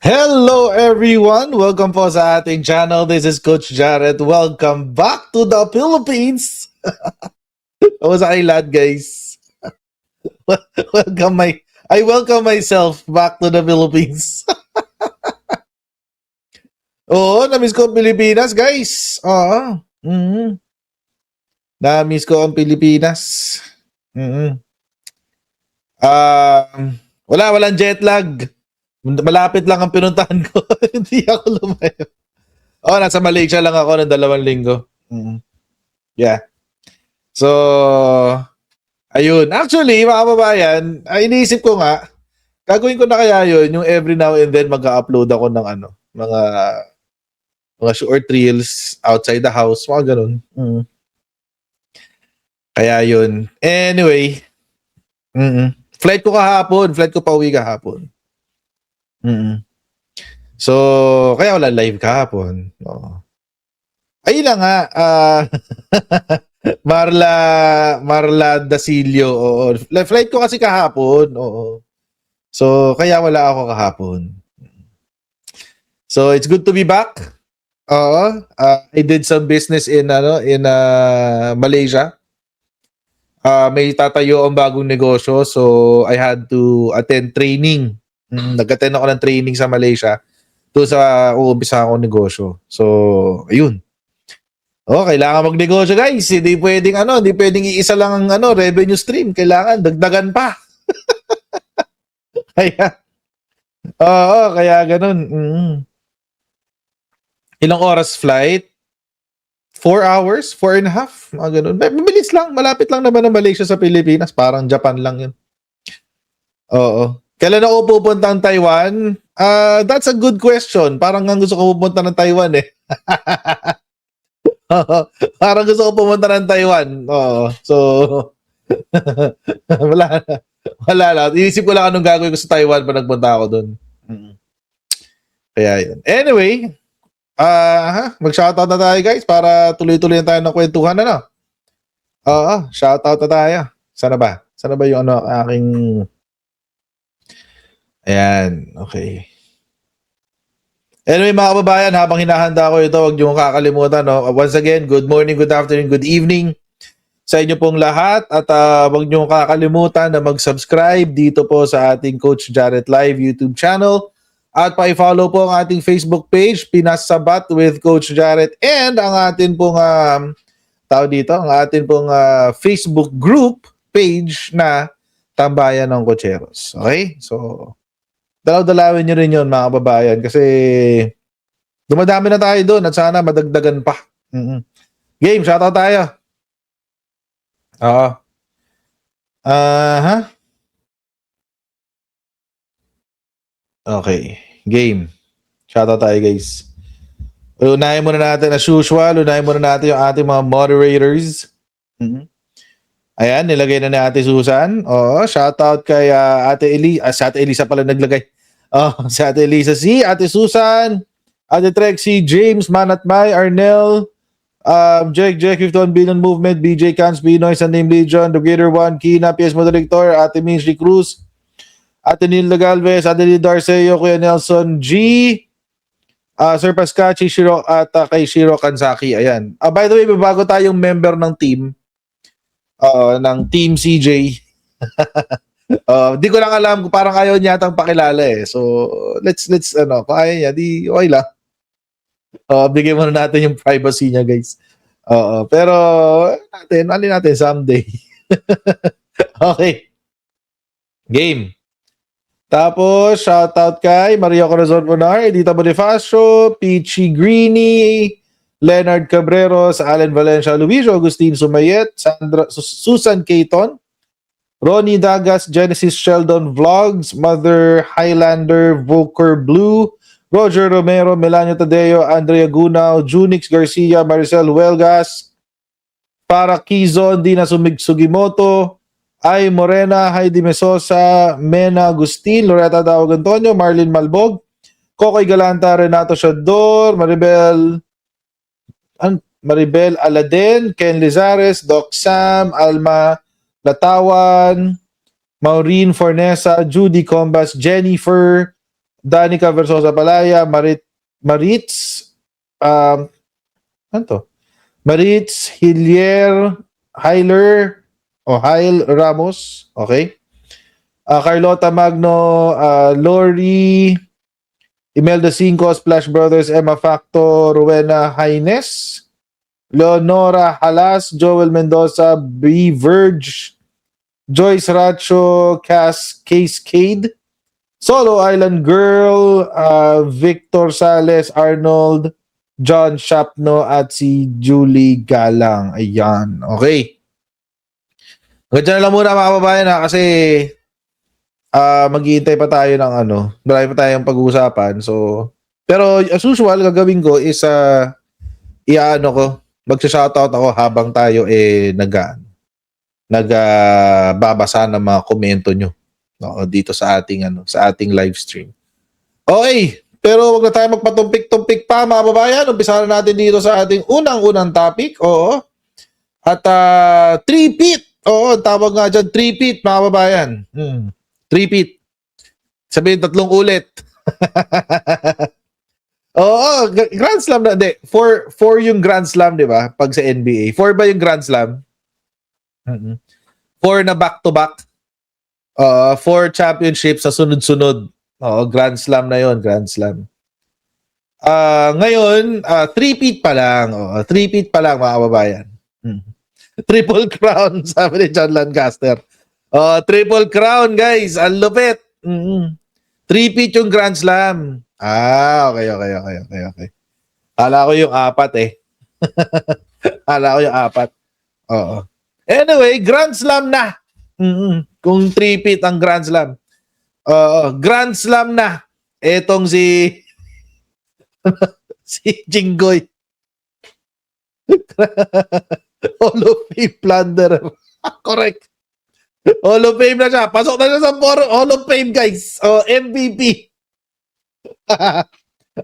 Hello everyone! Welcome po sa ating channel. This is Coach Jared. Welcome back to the Philippines! Kamusta kayo lahat, guys? I welcome myself back to the Philippines. Oo, na-miss ko ang Pilipinas, guys. Oo. Na-miss ko ang Pilipinas. Walang jet lag. Malapit lang ang pinuntahan ko. Hindi ako lumayo. Nasa Malaysia lang ako ng 2 linggo. Yeah. So, ayun. Actually, mga kababayan, iniisip ko nga, gagawin ko na kaya yun, yung every now and then mag-upload ako ng mga short reels outside the house, mga ganun. Kaya yun. Anyway, flight ko pauwi kahapon. So, kaya wala live kahapon. Oo. Ayun lang nga, Marla Dasilio, oo. Flight ko kasi kahapon, oo. So, kaya wala ako kahapon. So, it's good to be back. Oo. I did some business in Malaysia. May tatayo ang bagong negosyo, so I had to attend training. Nag-attend ako ng training sa Malaysia doon sa uumpisa akong negosyo. So, ayun. Kailangan magnegosyo, guys. Hindi pwedeng iisa lang ang revenue stream. Kailangan dagdagan pa. Kaya ganun. Ilang oras flight? 4 hours? 4.5? Mga ganun. Mabilis lang. Malapit lang naman ang Malaysia sa Pilipinas. Parang Japan lang yun. Oo. Kailan ako pupunta ng Taiwan? That's a good question. Parang nga gusto ko pupunta ng Taiwan eh. Parang gusto ko pumunta ng Taiwan. Oo. So, wala lang. Iisip ko lang anong gagawin ko sa Taiwan pag nagpunta ako doon. Kaya yun. Anyway, mag-shoutout na tayo, guys, para tuloy-tuloy na tayo ng kwentuhan, ano? Shoutout na tayo. Sana ba yung aking... Ayan, okay. Anyway, mga kababayan, habang hinahanda ko ito, huwag niyo kakalimutan. No? Once again, good morning, good afternoon, good evening sa inyo pong lahat. At huwag niyo kakalimutan na mag-subscribe dito po sa ating Coach Jared Live YouTube channel. At pa-follow po ang ating Facebook page, Pinas Sabat with Coach Jared. And ang atin pong, ang atin pong Facebook group page na Tambayan ng Cocheros. Okay? So, dalaw-dalawin nyo rin yun, mga kababayan, kasi dumadami na tayo doon at sana madagdagan pa. Game, shoutout tayo. Okay, game. Shoutout tayo, guys. Unahin muna natin, as usual, yung ating mga moderators. Ayan, nilagay na ni Ate Susan. Shoutout kay Ate Elisa. Si Ate Elisa pala naglagay. Si Ate Elisa C, Ate Susan, Ate Trexie, James, Manatmay, Arnel, Jack, 51 Billion Movement, BJ Cans, Pinoy, Name Legion, The Greater One, Kina, PS Director, Ate Minji Cruz, Ate Nilda Galvez, Ate Nilda Arceo, Kuya Nelson G, Sir Pascachi, Shiro, at kay Shiro Kansaki. Ayan. By the way, bago tayong member ng team, ng Team CJ. Di ko lang alam, parang ayaw niya atang pakilala eh. So, let's kung ayaw niya, di okay lang. Bigyan muna natin yung privacy niya, guys. Pero, natin someday. Okay. Game. Tapos, shoutout kay Maria Corazon Bonar, Edita Bonifacio, Peachy Greeny, Leonard Cabreros, Allen Valencia, Luisio Agustin Sumayet, Susan Caton, Ronnie Dagas, Genesis Sheldon Vlogs, Mother Highlander, Volker Blue, Roger Romero, Melania Tadeo, Andrea Gunao, Junix Garcia, Maricel Huelgas, Para Quizon, Dina Sugimoto, Ay Morena, Heidi Mesosa, Mena Agustin, Loretta Dawag Antonio, Marlene Malbog, Kokoy Galanta, Renato Shador, Maribel Aladen, Ken Lizares, Doc Sam, Alma Latawan, Maureen Fornesa, Judy Combas, Jennifer, Danica Versosa Palaya, Maritz, ano to? Maritz Hillier, Hyl Ramos, okay? Carlota Magno, Lori, Imelda Cinco, Splash Brothers, Emma Facto, Rowena Haines, Leonora Halas, Joel Mendoza, B. Verge, Joyce Racho, Cascade, Solo Island Girl, Victor Sales, Arnold, John Shapno, at si Julie Galang. Ayan, okay. Hanggang dyan na lang muna mga kababayan ha, kasi maghihintay pa tayo ng marami pa tayong pag-uusapan. So, pero as usual, gagawin ko is magsha-shoutout ako habang tayo nagbabasa ng mga komento nyo dito sa ating live stream. Okay, pero wag na tayo magpatumpik-tumpik pa mga babayan. Umpisa na natin dito sa ating unang topic. Oo. At three-peat. Oo, tawag nga dyan, three-peat mga babayan. Three-peat. Sabihin 3 ulit. Oo, Grand Slam na. Hindi, 4 yung Grand Slam, di ba? Pag sa NBA. 4 ba yung Grand Slam? 4 na back-to-back. 4 championships sa sunod-sunod. Grand Slam na yon, Grand Slam. Ngayon, 3-peat pa lang. 3-peat pa lang, mga kababayan. Triple Crown, sabi ni John Lancaster. Triple Crown, guys. Ang lupit. 3-peat yung Grand Slam. Okay. Kala ko yung 4 eh. Kala ko yung 4. Oo. Anyway, Grand Slam na. Kung 3-peat ang Grand Slam. Grand Slam na. Etong si Jinggoy. Hall of Fame plunderer. Correct. Hall of Fame na siya. Pasok na siya sa Hall of Fame, guys. MVP.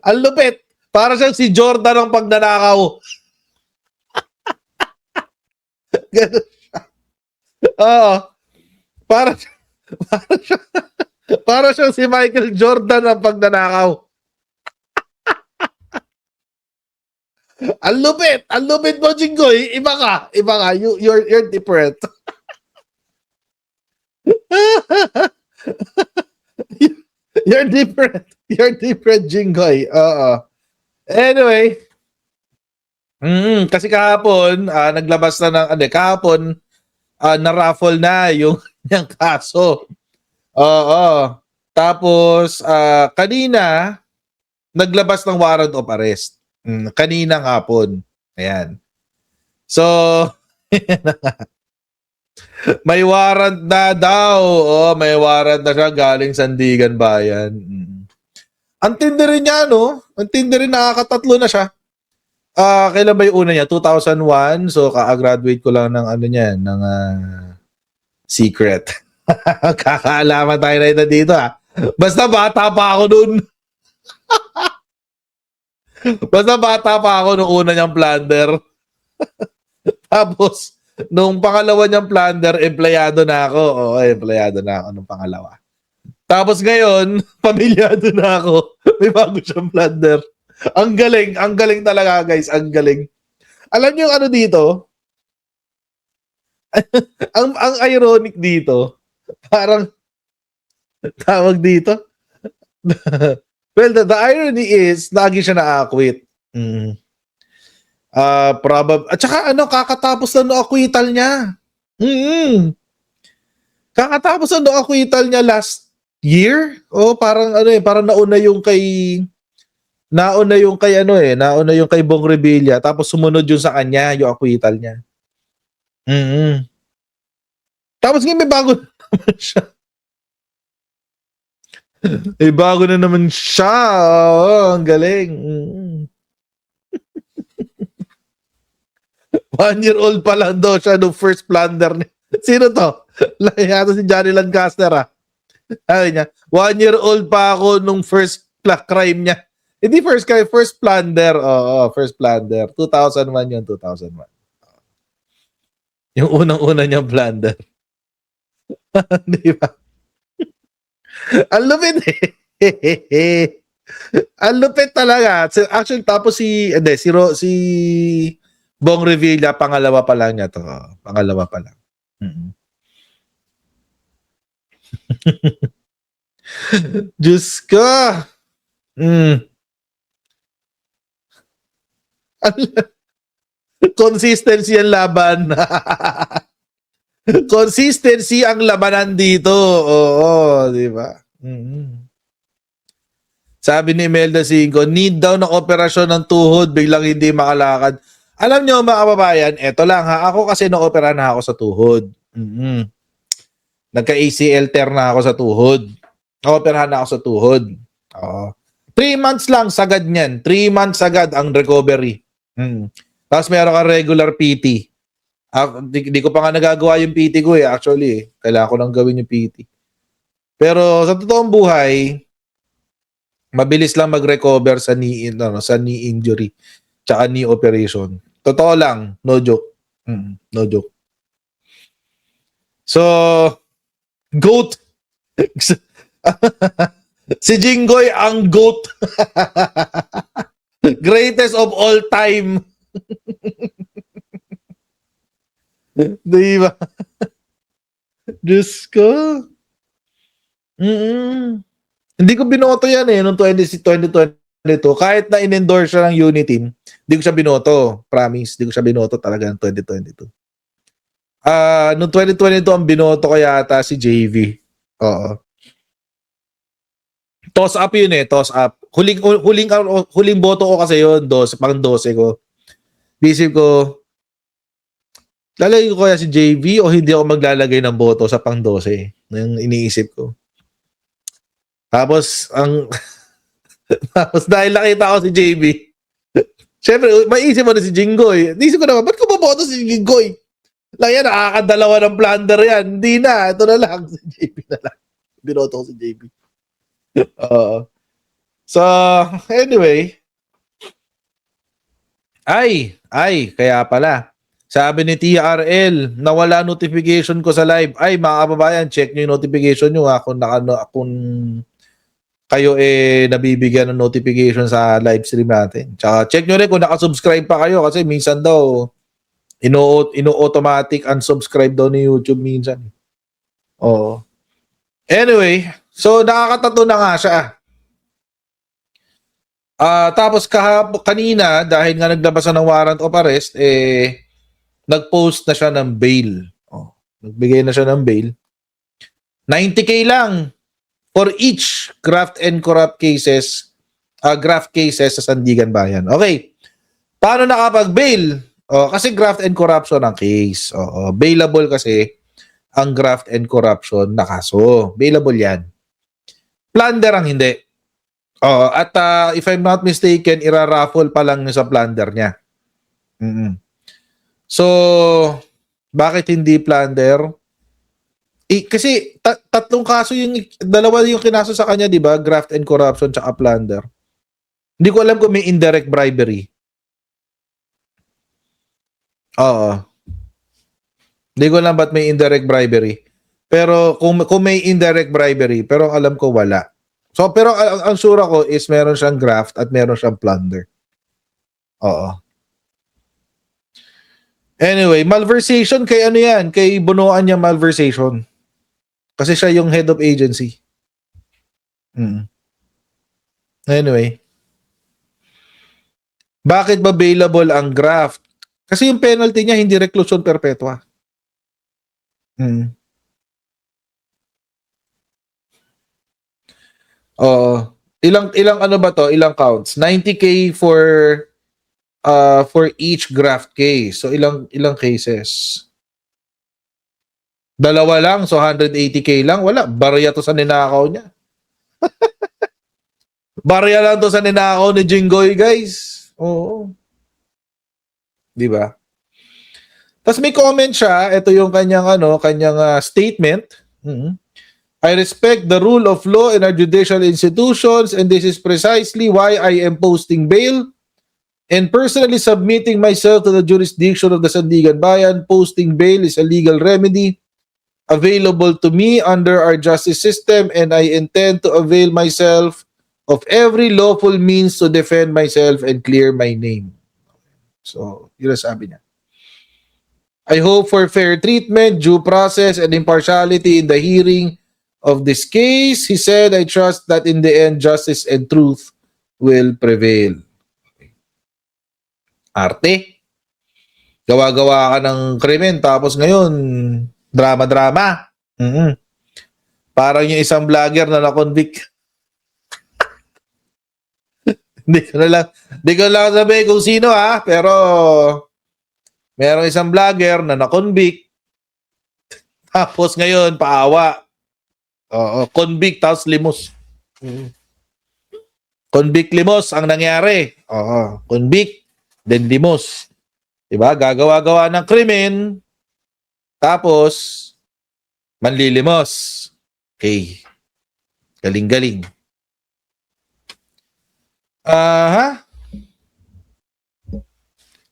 Ang lupit. Para siyang si Jordan ng pagnanakaw. Ganun siya. Para siyang si Michael Jordan ng pagnanakaw. Ang lupit mo, Jinggoy. Iba ka. You're different. You're different, Jinggoy. Anyway, kasi kahapon, naglabas na kahapon, na-raffle na yung kaso. Tapos, kanina, naglabas ng warrant of arrest. Kaninang hapon. Ayan. So, may warrant na daw. May warrant na siya galing Sandigan Bayan. Ang tindi rin niya, no? Ang tindi rin, nakakatatlo na siya. Kailan ba yung una niya? 2001. So, ka-graduate ko lang ng ng secret. Kakaalaman tayo na ito dito, ha? Basta bata pa ako noon. Basta bata pa ako nung una niyang plunder. Tapos, nung pangalawa niyang plunder, empleyado na ako. Empleyado na ako nung pangalawa. Tapos ngayon, pamilyado na ako. May bago siyang plunder. Ang galing talaga, guys. Ang galing. Alam niyo yung dito? ang ironic dito, parang tawag dito. Well, the irony is, lagi siya na-acquit. At saka kakatapos na no-acquittal niya. Kakatapos na no-acquittal niya last year. Parang parang nauna yung kay Bong Revilla, tapos sumunod yun sa kanya, yung acquittal niya. Tapos ngayon may bago naman siya. May bago na naman siya. Ang galing. 1 year old pa lang daw siya nung first plunder niya. Sino to? Yata si Johnny Lancaster, ha? Sabi niya, 1 year old pa ako nung first crime niya. Hindi first crime, first plunder. First plunder. 2001 yun, 2001. Yung unang-una niyang plunder. Di ba? Ang lupit eh. Ang lupit talaga. Actually, tapos si Bong Revilla, pangalawa pa lang niya to. Pangalawa pa lang. Mm. Diyos ko. Mm. Consistency ang laban. Consistency ang labanan dito. Oo, di ba? Mm. Sabi ni Imelda Cinco, need daw ng operasyon ng tuhod, biglang hindi makalakad. Alam nyo mga kababayan, eto lang ha, ako kasi na-opera na ako sa tuhod. Mm-hmm. Nagka-ACL tear na ako sa tuhod. Na-operahan na ako sa tuhod. 3 months lang sagad niyan. 3 months agad ang recovery. Tapos meron ka regular PT. Di ko pa nga nagagawa yung PT ko actually. Kailangan ko lang gawin yung PT. Pero sa totoong buhay, mabilis lang mag-recover sa knee injury tsaka knee operation. Totoo lang, no joke. No joke. So, GOAT. Si Jinggoy ang GOAT. Greatest of all time. Diba? Diyos ko. Hindi ko binoto yan noong 2022. Kahit na in-endorse siya ng Uniteam, hindi ko siya binoto. Promise, hindi ko siya binoto talaga ng 2022. Noong 2022, ang binoto ko yata si JV. Oo. Toss up yun toss up. Huling boto ko kasi yun, pang 12 ko. Isip ko, lalagay ko kaya si JV o hindi ako maglalagay ng boto sa pang 12? Yung iniisip ko. Tapos, tapos dahil nakita ko si JB, syempre, maisip mo na si Jinggoy. Naisip ko naman, ba't ko maboto si Jinggoy? Lang yan, nakakadalawa ng plunder yan. Hindi na, ito na lang. Si JB na lang. Binoto ko si JB. So, anyway. Kaya pala. Sabi ni TRL, nawala notification ko sa live. Ay, mga kababayan, check nyo yung notification nyo kung kayo nabibigyan ng notification sa live stream natin. Tsaka check nyo rin kung nakasubscribe pa kayo kasi minsan daw ino-automatic unsubscribe daw ni YouTube minsan. Oo. Anyway, so nakakatato na nga siya. Tapos kanina, dahil nga naglabas na ng warrant of arrest, nag-post na siya ng bail. Nagbigay na siya ng bail. 90K lang for each graft and corrupt cases, graft cases sa Sandigan Bayan. Okay. Paano nakapag-bail? Kasi graft and corruption ang case. Bailable kasi ang graft and corruption na kaso. Bailable yan. Plunder ang hindi. At if I'm not mistaken, iraraffle pa lang sa plunder niya. So, bakit hindi plunder? Kasi tatlong kaso dalawa yung kinaso sa kanya, di ba? Graft and corruption tsaka plunder. Hindi ko alam kung may indirect bribery. Hindi ko alam ba't may indirect bribery. Pero kung may indirect bribery, pero alam ko wala. So, pero ang sure ko is meron siyang graft at meron siyang plunder. Anyway, malversation kay ano yan? Kay bunuan niya malversation. Kasi siya yung head of agency. Anyway. Bakit ba bailable ang graft? Kasi yung penalty niya hindi reclusion perpetua. Ilang ano ba to? Ilang counts? 90K for each graft case. So ilang cases? Dalawa lang, so 180K lang. Wala, barya to sa ninakaw niya. Barya lang to sa ninakaw ni Jinggoy, guys. Oo. Di ba? Tapos may comment siya, ito yung kanyang statement. I respect the rule of law in our judicial institutions and this is precisely why I am posting bail and personally submitting myself to the jurisdiction of the Sandigan Bayan. Posting bail is a legal remedy available to me under our justice system, and I intend to avail myself of every lawful means to defend myself and clear my name. So, yun ang sabi niya. I hope for fair treatment, due process, and impartiality in the hearing of this case. He said, I trust that in the end, justice and truth will prevail. Arte. Gawa-gawa ka ng krimen, tapos ngayon, drama-drama. Parang yung isang vlogger na na-convict. Hindi ko lang sabihin kung sino pero merong isang vlogger na na-convict. Tapos ngayon, paawa. Convict tapos limos. Convict limos ang nangyari. Convict, then limos. Diba? Gagawa-gawa ng krimen, tapos manlilimos. Okay. Galing-galing.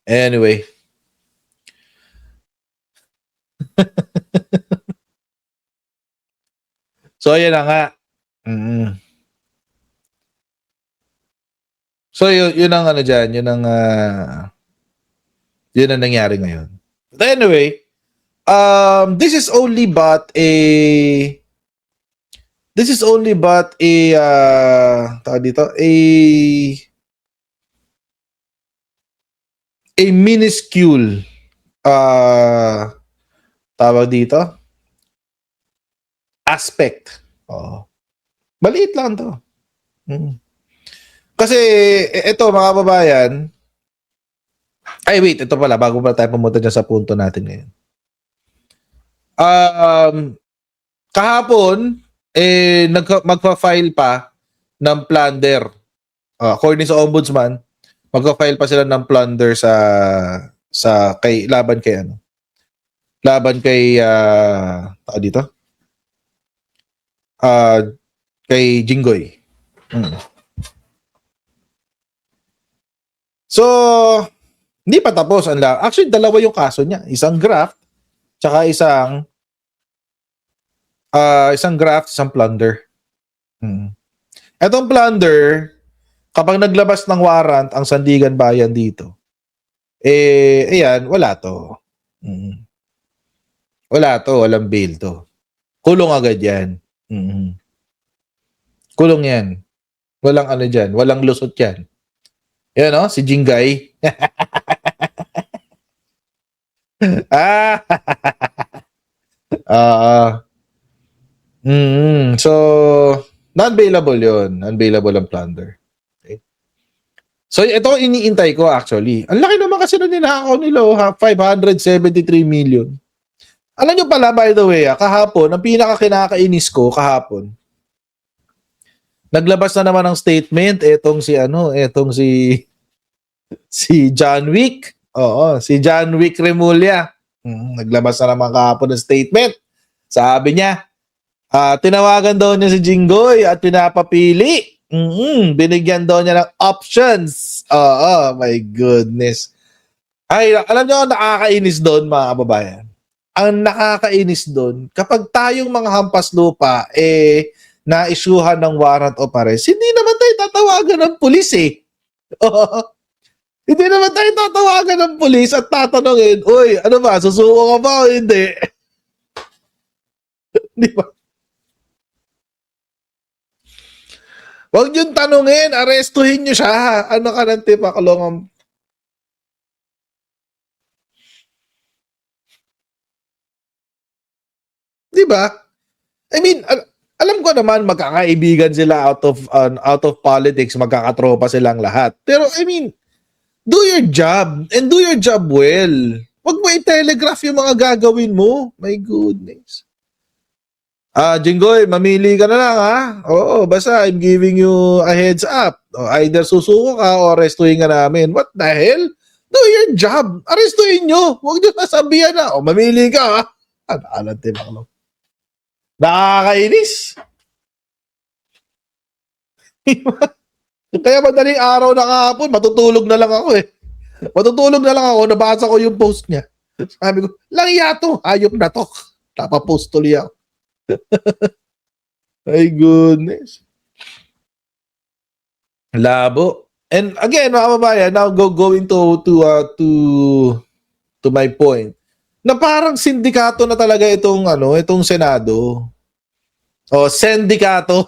Anyway. So, yan na nga. So, yun ang ano dyan. Yun ang nangyari ngayon. But anyway, this is only but a tawag dito, a minuscule tawag dito aspect. Maliit lang to. Kasi ito mga babayan, ay wait, ito pala bago pa tayo pumunta dyan sa punto natin ngayon. Kahapon magpa-file pa ng plunder. According sa ombudsman, magpa-file pa sila ng plunder sa laban kay dito. Kay Jinggoy. So, hindi pa tapos actually dalawa yung kaso niya, isang graft tsaka isang graft, isang plunder. Etong plunder, kapag naglabas ng warrant ang Sandigan Bayan dito, ayan, wala to. Wala to, walang bail to. Kulong agad yan. Kulong yan. Walang ano dyan, walang lusot yan. Yan si Jingay. So, non-bailable yun. Unbailable ang plunder. Okay. So, ito iniintay ko actually. Ang laki naman kasi na ninakaw nila, 573 million. Alam nyo pala, by the way, kahapon, ang pinaka-kinakainis ko kahapon, naglabas na naman ng statement etong si John Wick. Si John Wick Remulla. Naglabas na naman kahapon ng statement. Sabi niya, tinawagan daw niya si Jinggoy at pinapapili. Binigyan daw niya ng options. My goodness. Ay, alam niyo, nakakainis doon mga kababayan. Ang nakakainis doon, kapag tayong mga hampas lupa, na-issuehan ng warrant of arrest, hindi naman tayo tatawagan ng pulis Hindi naman tayo tatawagan ng pulis at tatanungin, uy, ano ba, susuko ka ba o hindi? Di ba? Huwag niyong tanungin, arestuhin niyo siya. Ano ka ng tipaklong? Di ba? I mean, alam ko naman magkakaibigan sila out of politics, magkakatropa silang lahat. Pero I mean, do your job and do your job well. Huwag mo i-telegraph yung mga gagawin mo. My goodness. Jinggoy, mamili ka na lang Oo, basta I'm giving you a heads up. Either susuko ka o arestuhin ka namin. What the hell? Do your job. Arestuhin nyo. Huwag nyo nasabihan na. Mamili ka Alantin ako. Nakakainis. Kaya madaling araw na kahapon, matutulog na lang ako Matutulog na lang ako, nabasa ko yung post niya. Sabi ko, langya to, hayop na to. Napapost tuloy ako. My goodness. Labo. And again, mga kababayan, now going to my point. Na parang sindikato na talaga itong Senado. O sendikato.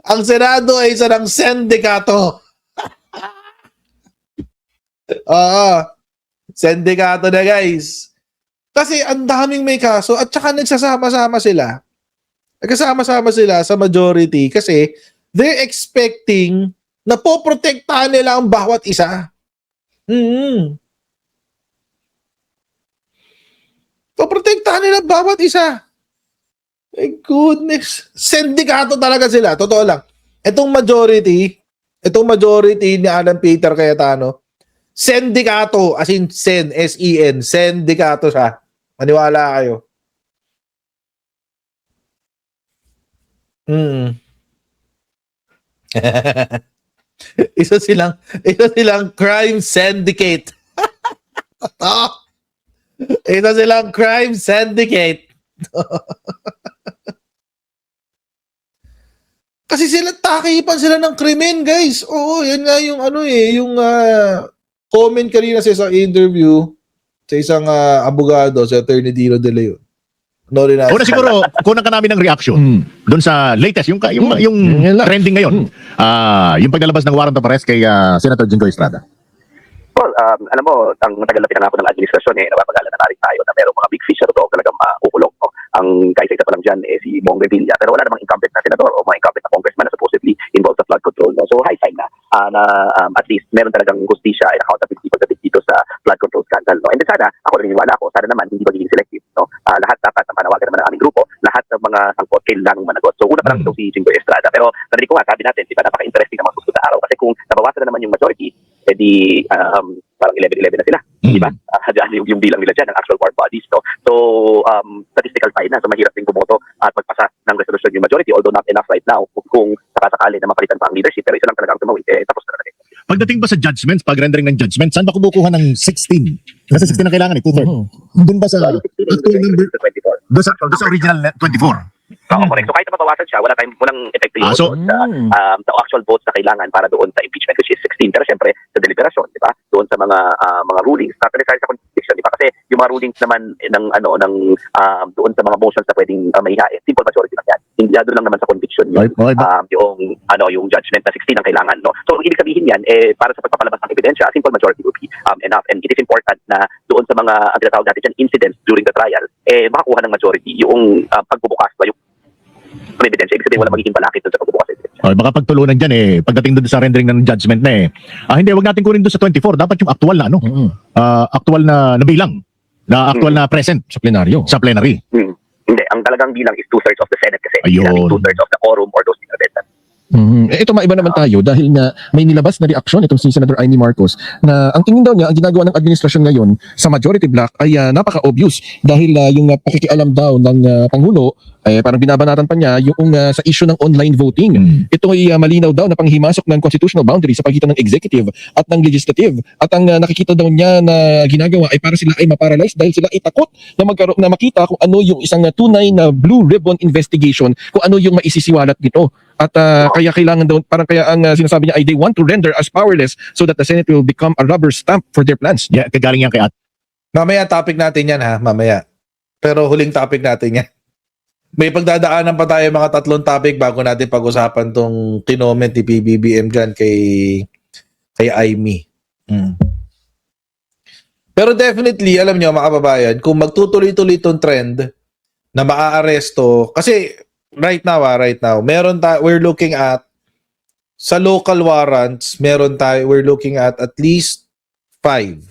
Ang Senado ay isa ng sendikato. Oo. Sendikato na, guys. Kasi ang daming may kaso at saka nagsasama-sama sila. Nagkasama-sama sila sa majority kasi they're expecting na poprotektahan nila ang bawat isa. Poprotektahan nila ang bawat isa. My goodness. Sindikato talaga sila. Totoo lang. Itong majority ni Alan Peter Cayetano, sindikato, as in sen, S-E-N, sindikato siya. Maniwala kayo. isa silang crime syndicate. Isa silang crime syndicate. Kasi sila takipan sila ng krimen, guys. Oo, yan nga yung yung comment kanina sa isang interview sa isang abogado, si Attorney Dino De Leon. Una siguro, kunan ka namin ng reaction doon sa latest, yung trending ngayon. Yung paglalabas ng warrant of arrest kay Senator Jinggoy Estrada. Well, alam mo, ang matagal na pinangako ng administrasyon, napapagala na rin tayo na merong mga big fisher doon talagang makukulong. No? Ang kaisa-isa pa lang dyan, si Bong Revilla. Pero wala namang incumbent na senador o mga incumbent na congressman na supposedly involved sa flood control. No? So, high time na at least meron talagang justisya and accountability pagdating dito sa flood control scandal. No? And then sana, ako naniniwala ako, sana naman hindi magiging selective. No? Lahat dapat na panawagan naman ng aming grupo, lahat ng mga sangkot kailangang managot. So, una pa lang ito si Jinggoy Estrada. Pero narinig ko nga, sabi natin, diba, napaka-interesting na mga susunod na araw. Kasi kung nabawasan na naman yung majority, edi parang 11-11 na sila, di ba? Yung bilang nila dyan, ng actual war bodies. No? So, statistical tie na. So, mahirap din bumoto at magpasa ng resolution yung majority, although not enough right now kung sakasakali na mapalitan pa ang leadership. Pero isa lang talaga ang tumawid, tapos na rin. Pagdating ba sa judgments, pag-rendering ng judgment, saan ba kumukuha ng 16? Kasi 16 ang kailangan, 2/3. Doon ba sa actual number? Doon sa original 24? Oo, correct. So kahit na mabawasan siya, walang epekto yun sa actual votes na kailangan para doon sa impeachment, which is 16. Pero syempre, sa deliberasyon, di ba? Doon sa mga rulings, not necessarily sa conviction, di ba? Kasi yung mga rulings naman doon sa mga motions na pwedeng maihain, simple majority lang yan. Hindi doon lang naman sa conviction yung judgment na 16 ang kailangan, no? So ibig sabihin yan, para sa pagpapalabas ng ebidensya, simple majority will be enough. And it is important na doon sa mga ang tinatawag natin dyan, incidents during the trial, makakuha ng majority yung pagbubukas ba yung ebidensya. Ibig sabihin wala magiging balakid doon sa pagbubukas ng ebidensya. Baka pagtulunan dyan pagdating doon sa rendering ng judgment na hindi, wag natin kunin doon sa 24. Dapat yung actual na actual na bilang, na actual na present sa plenaryo. Sa plenary. Hindi, ang talagang bilang is 2/3 of the Senate kasi Ayun. 2/3 of the quorum or those in attendance. Ito maiba naman tayo dahil nga may nilabas na reaksyon itong si Senator Amy Marcos na ang tingin daw niya ang ginagawa ng administrasyon ngayon sa majority bloc ay napaka-obvious dahil yung pakikialam daw ng Pangulo parang binabanatan pa niya yung sa issue ng online voting. Ito ay malinaw daw na panghimasok ng constitutional boundary sa pagitan ng executive at ng legislative at ang nakikita daw niya na ginagawa ay para sila ay maparalyze dahil sila ay takot na makita kung ano yung isang tunay na blue ribbon investigation, kung ano yung maisisiwalat nito. At kaya kailangan daw, parang kaya ang sinasabi niya ay they want to render us powerless so that the Senate will become a rubber stamp for their plans. Yeah, kagaling yan kay At. Mamaya topic natin yan mamaya. Pero huling topic natin yan. May pagdadaanan pa tayo mga 3 topic bago natin pag-usapan tong kinoment ni PBBM dyan kay Amy. Pero definitely, alam nyo mga kababayan, kung magtutuloy-tuloy itong trend na maaaresto, kasi right now, we're looking at sa local warrants, we're looking at least 5.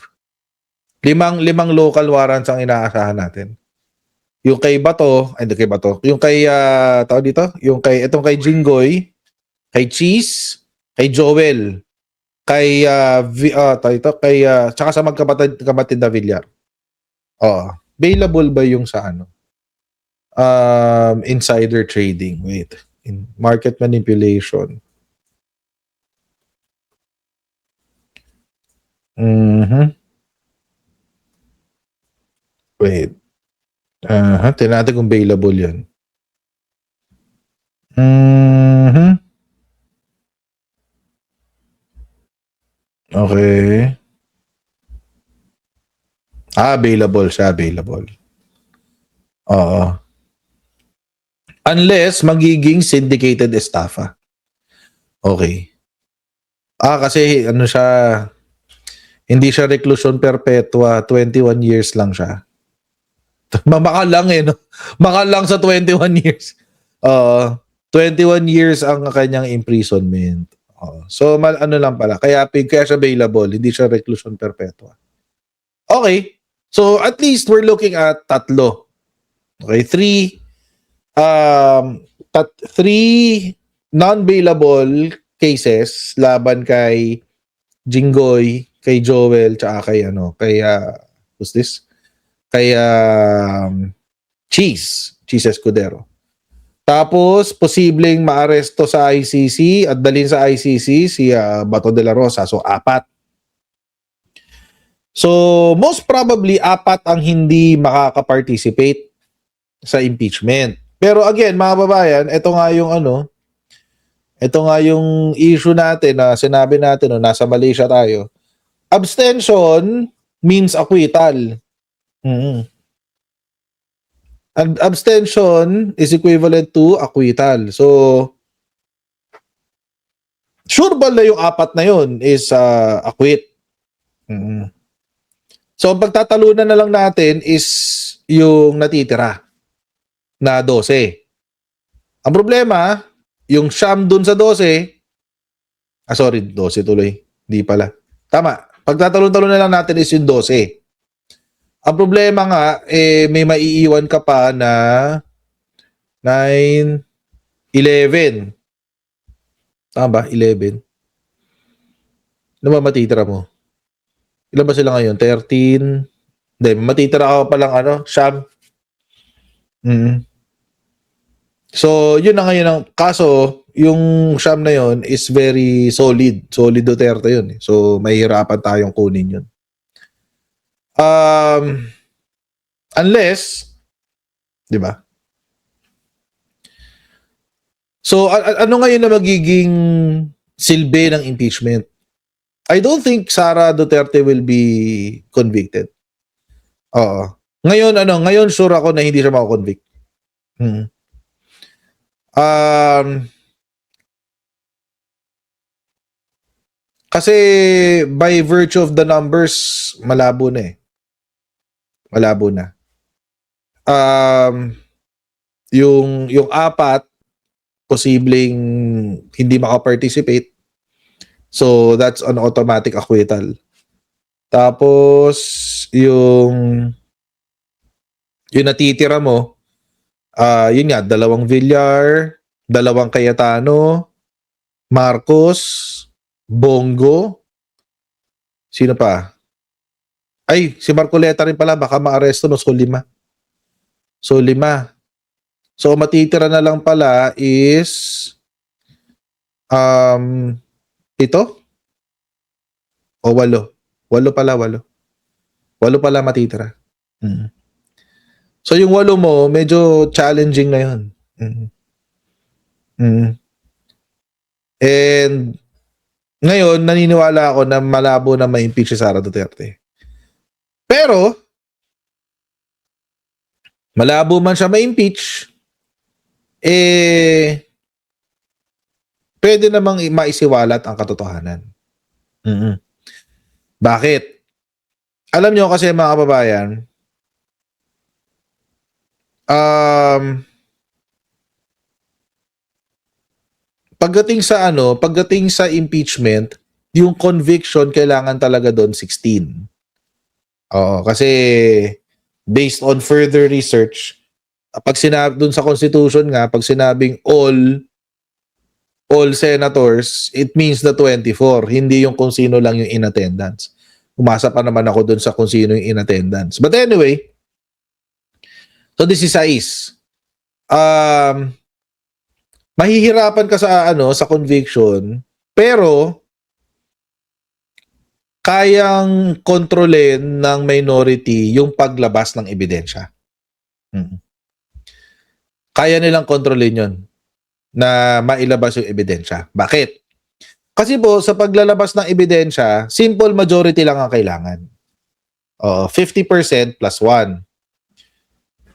Limang local warrants ang inaasahan natin. Yung kay Bato, yung kay tawag dito, itong kay Jinggoy, kay Cheese, kay Joel, kay tsaka sa magkapatid na Villar. Available ba yung sa insider trading? Wait, in market manipulation. Wait. Tingnan natin kung available yun. Mhm. Okay. Available siya, available. Oo. Unless magiging syndicated estafa. Okay. Kasi ano siya, hindi siya reclusion perpetua, 21 years lang siya. Baka lang no? Baka lang sa 21 years. 21 years ang kanyang imprisonment. So, ano lang pala. Kaya siya available. Hindi siya reclusion perpetua. Okay. So, at least we're looking at tatlo. Okay. Three non-bailable cases laban kay Jinggoy, kay Joel, tsaka who's this? Kay Cheese Escudero. Tapos, posibleng maaresto sa ICC at dalhin sa ICC si Bato de la Rosa. So, 4. So, most probably, 4 ang hindi makaka-participate sa impeachment. Pero again, mga babayan, ito nga yung issue natin na sinabi natin nasa Malaysia tayo. Abstention means acquittal. Abstention is equivalent to acquittal. So, sure ba na yung 4 na yun is acquit? So, ang pagtatalunan na lang natin is yung natitira na 12. Ang problema, yung siyam dun sa 12, 12 tuloy. Hindi pala. Tama. Pagtatalon-talon na lang natin is yung 12. Ang problema nga, may maiiwan ka pa na 9, 11. Tama ba? 11. Ano ba matitira mo? Ilan ba sila ngayon? 13? Hindi, matitira ka pa lang siyam. So, yun na ngayon ang kaso, yung siyam na yun is very solid. Solid Duterte yun. So, mahihirapan tayong kunin yun. Unless, di ba? So, ano ngayon na magiging silbi ng impeachment? I don't think Sara Duterte will be convicted. Oo. Ngayon sure ako na hindi siya mako-convict. Kasi by virtue of the numbers, malabo na. Malabo na. Yung 4 posibleng hindi makaparticipate. So that's an automatic acquittal. Tapos yung natitira mo, yun nga, 2 Villar, 2 Cayetano, Marcos, Bongo, sino pa? Ay, si Marcoleta rin pala, baka maaresto so 5. So 5. So matitira na lang pala is 7 o 8. 8 pala, 8. 8 pala matitira. So yung 8 mo, medyo challenging na yun. And ngayon, naniniwala ako na malabo na ma-impeach si Sara Duterte. Pero, malabo man siya ma-impeach, pwede namang maisiwalat ang katotohanan. Bakit? Alam nyo kasi mga kababayan, pagdating sa impeachment, yung conviction kailangan talaga doon 16. Kasi based on further research, pag sinabi doon sa Constitution nga, pag sinabing all senators, it means the 24, hindi yung kung sino lang yung in attendance. Umasa pa naman ako doon sa kung sino yung in attendance. But anyway, so this is Sais. Mahihirapan ka sa conviction, pero kayang kontrolin ng minority yung paglabas ng ebidensya. Mm. Kaya nilang kontrolin yon na mailabas yung ebidensya. Bakit? Kasi po, sa paglalabas ng ebidensya, simple majority lang ang kailangan. 50% plus 1.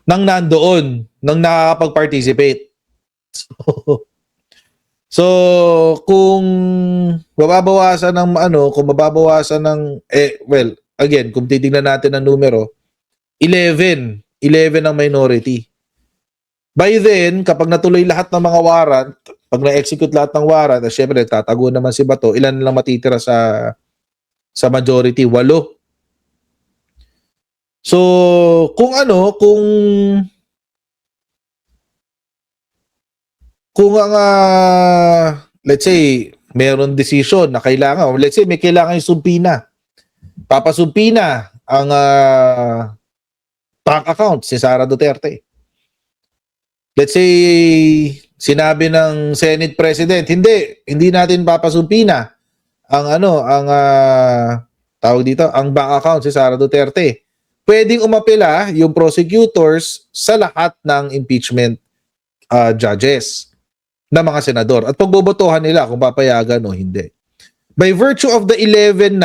Nang nandoon, nang nakakapag-participate. So, kung mababawasan ng kung mababawasan ng again, kung titingnan natin ang numero, 11 ang minority. By then, kapag natuloy lahat ng mga warrant, pag na-execute lahat ng warrant, syempre tatago naman si Bato, ilan lang matitira sa majority? 8. So, kung ang let's say meron decision na kailangan, let's say may kailangan yung sumpina. Papasumpina ang bank account si Sara Duterte. Let's say sinabi ng Senate President, hindi natin papasumpina ang tawag dito, ang bank account si Sara Duterte. Pwedeng umapela yung prosecutors sa lahat ng impeachment judges na mga senador at pagbobotohan nila kung papayagan o hindi. By virtue of the 11-9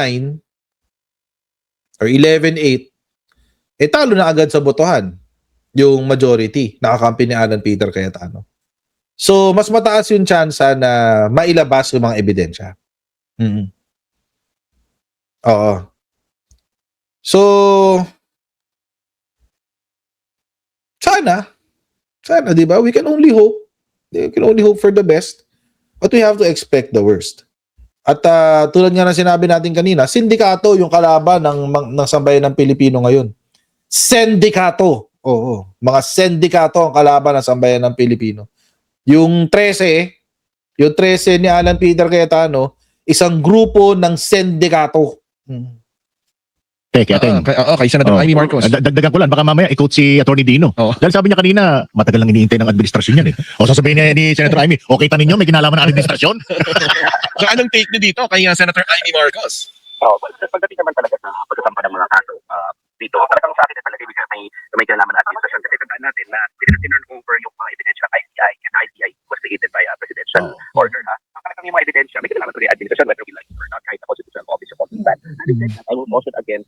or 11-8, talo na agad sa botohan yung majority, nakakampi ni Alan Peter Cayetano. So, mas mataas yung tsansa na mailabas yung mga ebidensya. Oo. So, sana, di ba? We can only hope. We can only hope for the best. But we have to expect the worst. At tulad nga ng sinabi natin kanina, sindikato yung kalaban ng sambayan ng Pilipino ngayon. Sindikato. Oo. Mga sindikato ang kalaban ng sambayan ng Pilipino. Yung 13 ni Alan Peter Cayetano, isang grupo ng sindikato. Teka, kay Senator Amy Marcos. Dagdagan ko lang, baka mamaya i-quote si Atty. Dino. Dahil sabi niya kanina, matagal lang iniintay ng administrasyon yan eh. O sasabihin niya ni Senator Amy, okay tanin niyo, may kinalaman ng administrasyon? So anong take niyo dito kay Senator Amy Marcos? Pagdating naman talaga sa pagkasampa ng mga kaso, dito, talagang sa akin talaga may kinalaman ng administrasyon. Kasi tandaan natin na tinurn over yung mga ebidensya ng ICI, and ICI was created by a presidential order. Talagang yung mga ebidensya, may kinalaman to the administration, whether we like it or not, kahit na constitutional office of that. I will caution against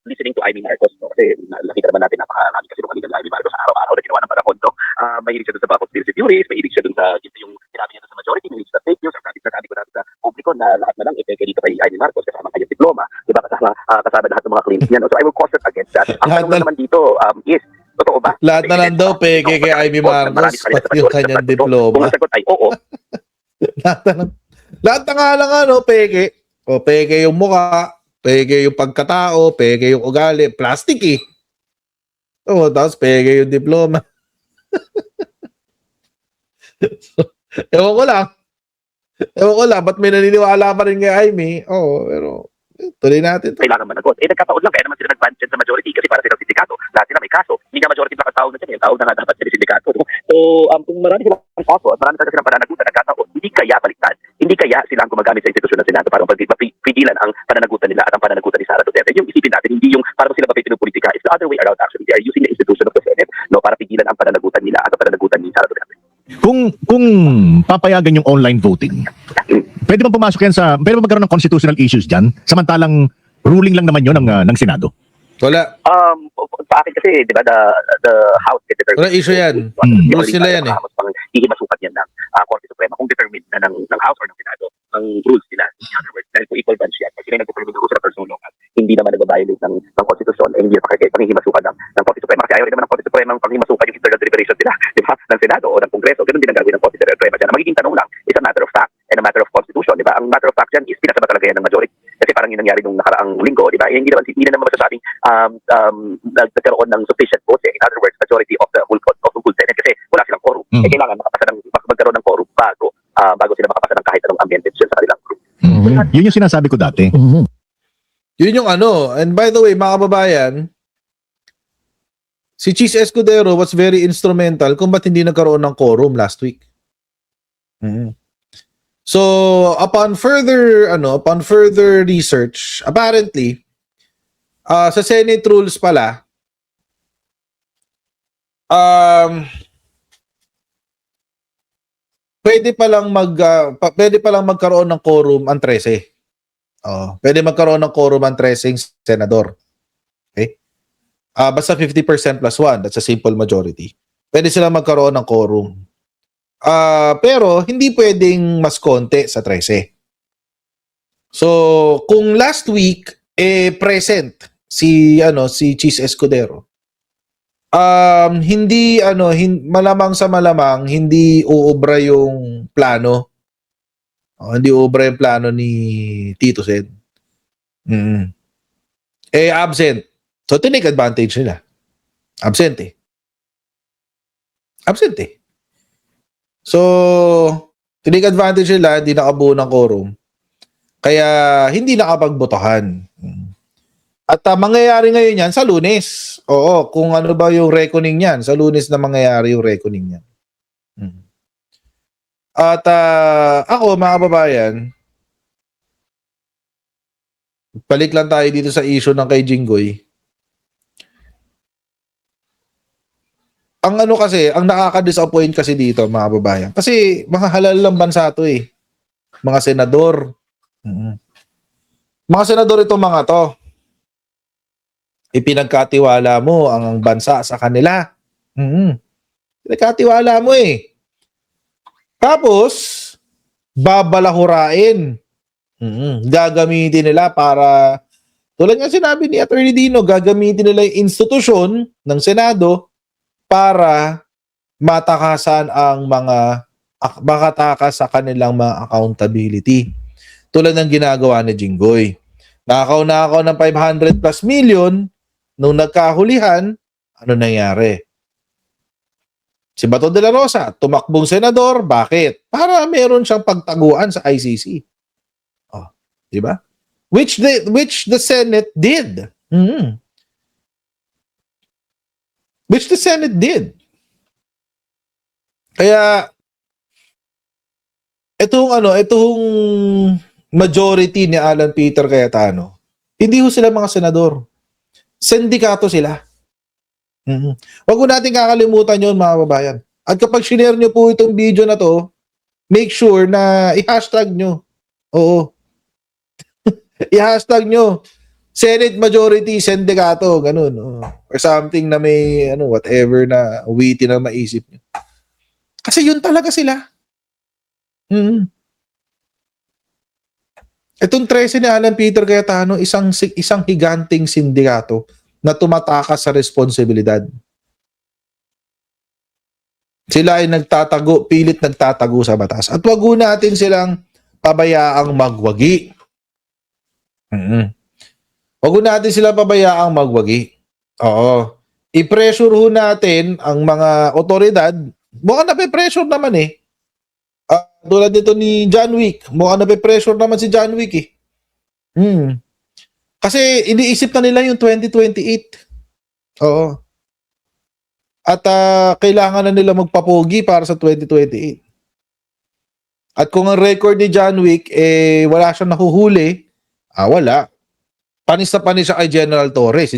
listening to Amy Marcos. No? Kasi nakita naman natin napakarami kasi nung kanina Amy Marcos araw-araw na ginawa ng panahon. No? Mahilig siya dun sa mga conspiracy theories, mahilig siya dun sa yung sinabi niya dun sa majority, mahilig sa fake news, ang sabi ko natin sa publiko na lahat na lang epeke dito kay Amy Marcos kasama kanyang diploma, diba, kasama lahat ng mga claims niya. No? So I will caution against that. Ang tanong naman dito is, totoo ba? Lahat na lang daw peke kay Amy Marcos pati yung kanyang diploma. Kung ang sagot ay oo. Lahat na nga lang peke. O peke yung mukha, peke yung pagkatao, peke yung ugali, plastic eh. O tapos peke yung diploma. So, ewan ko lang, ba't may naniniwala pa rin kay Amy? Pero tuloy natin. Kailangan managot. Nagkataon lang, kaya naman sila nag-ban dyan sa majority kasi para silang sindikato. Lahat sila may kaso. Hindi nga majority lang ang tawag na dyan. Yung tawag na nga dapat sila sindikato. So, kung marami silang kaso at marami talaga silang pananagutan, nagkataon, hindi kaya baliktad. Hindi kaya sila ang gumagamit sa institusyon ng Senado para mapigilan ang pananagutan nila at ang pananagutan ni Sara Duterte. Yung isipin natin, hindi yung para sila mapipinupolitika. It's the other way around actually. They are using the institution of the Senate para pigilan ang pananagutan nila at ang pananagutan ni Sara Duterte. Kung papayagan yung online voting, pwede bang pumasok yan pwede bang magkaroon ng constitutional issues dyan? Samantalang ruling lang naman yun ng Senado. Wala. Sa akin kasi, di ba, the House can determine. Wala issue yan. Rules nila yan eh. Ihimasukat yan ng Korte Suprema kung determined na ng House or ng Senado ang rules nila. In other words, dahil po equal branch yan, pag sila nag-determine ng uso ng personulungan, hindi naman nag-violate ng konstitusyon, hindi na panghihimasukan ng Korte Suprema. Kasi ayaw rin naman ng Korte Suprema ang panghimasukan yung internal deliberation nila, di ba, ng Senado o ng Kongreso. Ganun din ang gagawin ng Korte Suprema dyan. Ang magiging tanong lang is a matter of fact and a matter of constitution, di ba? Ang matter of fact dyan is pinasaba talaga yan ng majority. Kasi parang yung nangyari nung nakaraang linggo, di ba? Hindi na naman masasabing nagkaroon ng sufficient votes. In other words, majority of the whole Senate kasi wala silang quorum. Kailangan magkaroon ng quorum bago sila makapasa ng kahit anong amendments sa kanilang group. Yun yung sinasabi ko dati. Yun yung and by the way, mga kababayan, si Cheese Escudero was very instrumental kung ba't hindi nagkaroon ng quorum last week. So, upon further research, apparently, sa Senate rules pala, Um, pwede pa lang magkaroon ng quorum ang 13. Pwede magkaroon ng quorum ang 13 senador. Okay? Basta 50% plus 1, that's a simple majority. Pwede silang magkaroon ng quorum. Pero hindi pwedeng mas konti sa 13. So, kung last week present si Cheese Escudero, malamang sa malamang hindi uubra yung plano. Hindi uubra yung plano ni Tito Sen. Absent. So, tinake advantage nila. Absent eh. So, tinake advantage nila, hindi nakabuo ng quorum. Kaya, hindi nakapagbotohan. At mangyayari ngayon yan sa Lunes. Oo, kung ano ba yung reckoning yan. Sa Lunes na mangyayari yung reckoning yan. At ako, mga kababayan, balik lang tayo dito sa issue ng kay Jinggoy. Ang nakaka-disappoint kasi dito, mga kababayan. Kasi mga halal lang bansa to eh. Mga senador. Mga senador itong mga to. Ipinagkatiwala mo ang bansa sa kanila. Pinagkatiwala mo eh. Tapos, babalahurain. Gagamitin nila para, tulad nga sinabi ni Atty. Dino, gagamitin nila yung institusyon ng Senado para matakasan ang makatakas sa kanilang mga accountability. Tulad ng ginagawa ni Jinggoy. Nakaw ng 500 plus million. Nung nagkahulihan, ano nangyari? Si Bato de la Rosa, tumakbong senador. Bakit? Para meron siyang pagtaguan sa ICC. Di ba? Which the Senate did. Which the Senate did. Kaya, itong majority ni Alan Peter Cayetano, hindi ho sila mga senador. Sindikato sila. Huwag mo natin kakalimutan yun, mga babayan. At kapag share nyo po itong video na to, make sure na i-hashtag nyo. Oo. I-hashtag nyo. Senate Majority Sindikato. Ganun. Or something na may, whatever na witty na maisip nyo. Kasi yun talaga sila. Itong 13 ni Alan Peter Cayetano, isang higanting sindikato na tumatakas sa responsibilidad. Sila ay pilit nagtatago sa batas. At wag natin silang pabayaang magwagi. Wag natin silang pabayaang magwagi. Oo. I-pressure ho natin ang mga otoridad. Mukhang nape-pressure naman eh. Tulad dito ni John Wick. Mukhang nape-pressure naman si John Wick eh. Kasi iniisip na nila yung 2028. Oo. At kailangan na nila magpapogi para sa 2028. At kung ang record ni John Wick, wala siyang nahuhuli, wala. Panis na panis siya kay General Torres.